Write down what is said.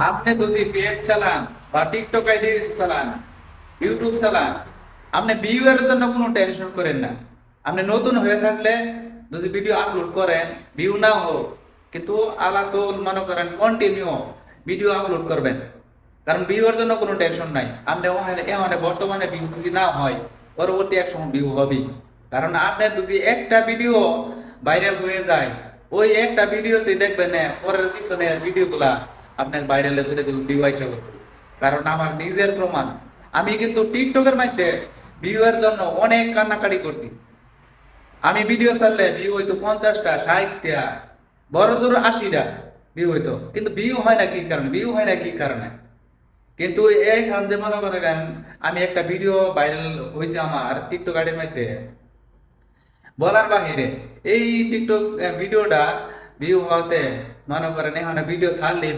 আপনি যদি পেজ চালান বা টিকটক আইডি চালান, ইউটিউব চালান, আপনি ভিউ এর জন্য কোনো টেনশন করেন না। আপনি নতুন হয়ে থাকলে যদি ভিডিও আপলোড করেন, ভিউ না হোক, কিন্তু আলাতুল মনে করেন কন্টিনিউ ভিডিও আপলোড করবেন। কারণ ভিউ এর জন্য কোনো টেনশন নাই। আপনি এখানে বর্তমানে ভিউ যদি না হয়, পরবর্তী এক সময় ভিউ হবে। কারণ আপনার যদি একটা ভিডিও ভাইরাল হয়ে যায়, ওই একটা ভিডিওতে দেখবেন না পরের পিছনের ভিডিওগুলা আপনার ভাইরালে চলে যাবে, ভিউ আইসা করবে। কারণ আমার নিজের প্রমাণ, আমি কিন্তু টিকটকের মধ্যে ভিউ এর জন্য অনেক কান্নাকাটি করছি। আমি ভিডিও ছাড়লে ভিউ হইতো 50টা 60টা, বড় জোর 80টা ভিউ হইতো, কিন্তু ভিউ হয় না কি কারণে, ভিউ হয় না কি কারণে। কিন্তু এইখান যে মনে করেন আমি একটা ভিডিও ভাইরাল হয়েছে আমার টিকটক আইডির মধ্যে, বলার বাহিরে। এই টিকটক ভিডিওটা ভিউ হতে মনে করেন এখানে ভিডিও ছাড়লেই